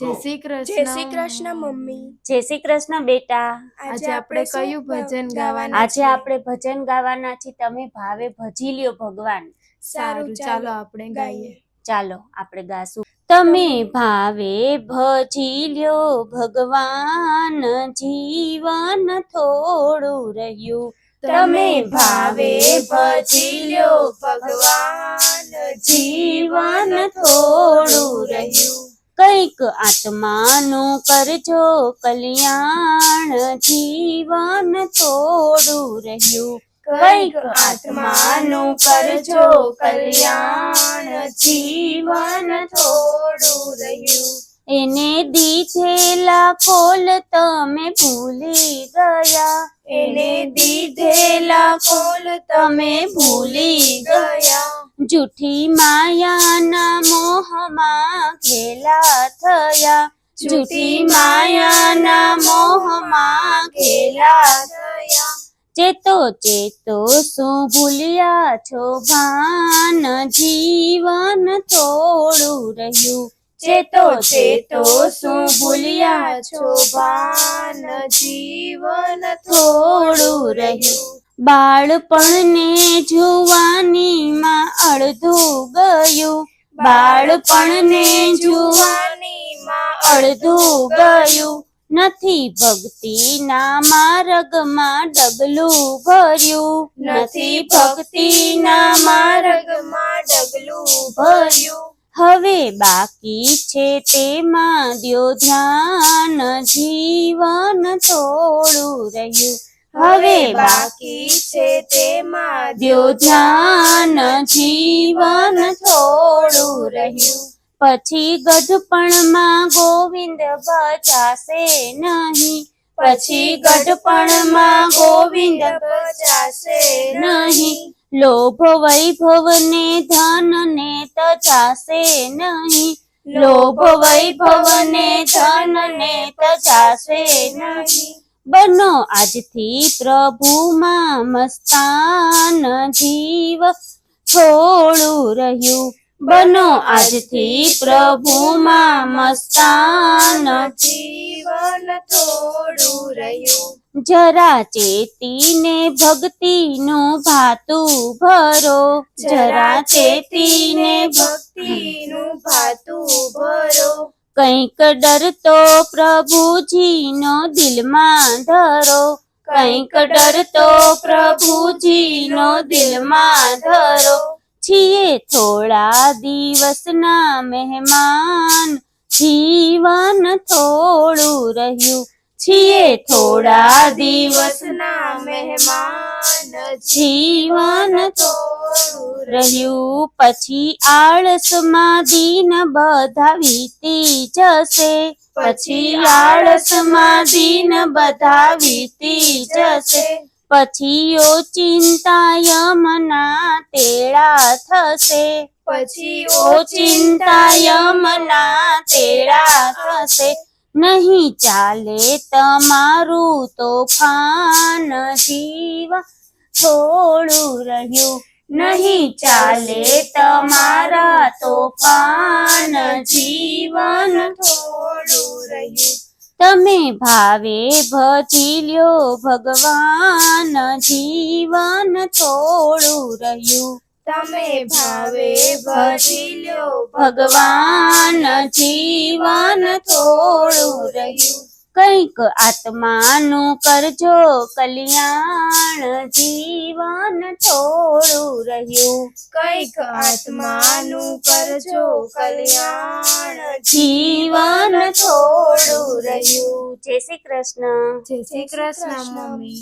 જય શ્રી કૃષ્ણ મમ્મી. જય શ્રી કૃષ્ણ બેટા. આજે આપણે કયું ભજન ગાવાના? આજે આપણે ભજન ગાવાના છે. તમે ભાવે ભજી લ્યો ભગવાન. સારું, ચાલો આપણે ગાઈએ. ચાલો આપણે ગાશું. તમે ભાવે ભજી લ્યો ભગવાન, જીવન થોડું રહ્યું. તમે ભાવે ભજી લ્યો ભગવાન, જીવન થોડું રહ્યું. કઈક આત્માનું કરજો કલ્યાણ, જીવન થોડું રહ્યું. કઈક આત્માનું કરજો કલ્યાણ, જીવન થોડું રહ્યું. એને દીધેલા ખોલ તમે ભૂલી ગયા, એને દીધેલા ખોલ તમે ભૂલી ગયા. જૂઠી માયાના મોહમાં ઘેલા થયા, જૂઠી માયાના મોહમાં ઘેલા થયા. ચેતો ચેતો શું ભૂલ્યા છો ભાન, જીવન થોડું રહ્યું. ચેતો ચેતો શું ભૂલ્યા છો ભાન, જીવન થોડું રહ્યું. બાળપણને જુવાનીમાં અડધું ગયું, બાળપણને જુવાનીમાં અડધું ગયું. નથી ભક્તિના માર્ગમાં ડગલું ભર્યું, નથી ભક્તિના માર્ગમાં ડગલું ભર્યું. હવે બાકી છે તેમાં દ્યો ધ્યાન, જીવન થોડું રહ્યું. હવે બાકી છે તેમાં દ્યો ધ્યાન, જીવન થોડું રહ્યું. પછી ગઢપણમાં ગોવિંદ ભજાશે નહીં, પછી ગઢપણમાં ગોવિંદ ભજાશે નહીં. લોભ વૈભવ ને ધન ને તજાશે નહીં, લોભ વૈભવ ને ધન ને તજાશે નહીં. બનો આજથી પ્રભુમાં મસ્તાન, જીવ થોડું રહ્યું. બનો આજથી પ્રભુમાં મસ્તાન, જીવન થોડું રહ્યું. જરા ચેતીને ભક્તિનું ભાતું ભરો, જરા ચેતીને ભક્તિનું ભાતું ભરો. કંઈક ડરતો પ્રભુજીનો દિલમાં ધરો, કંઈક ડરતો પ્રભુજીનો દિલમાં ધરો. છીએ થોડા દિવસના મહેમાન, જીવન થોડું રહ્યું. છીએ થોડા દિવસના મહેમાન, જીવન થોડું રહ્યું. પછી આળસમાં દિન બધા વીતી જશે, પછી આળસમાં દિન બધા વીતી જશે. પછી ઓ ચિંતા યમના તેડા થશે, પછી ઓ ચિંતા યમના તેડા થશે. નહીં ચાલે તમારું તોફાન, જીવન થોડું રહ્યું. નહીં ચાલે તમારા તોફાન, જીવન થોડું રહ્યું. તમે ભાવે ભજી લ્યો ભગવાન, જીવન થોડું રહ્યું. તમે ભાવે ભજી લ્યો ભગવાન, જીવન થોડું રહ્યું. કંઈક આત્માનું કરજો કલ્યાણ, જીવન થોડું રહ્યું. કંઈક આત્માનું કરજો કલ્યાણ, જીવન થોડું રહ્યું. જય શ્રી કૃષ્ણ. જય શ્રી કૃષ્ણ મમ્મી.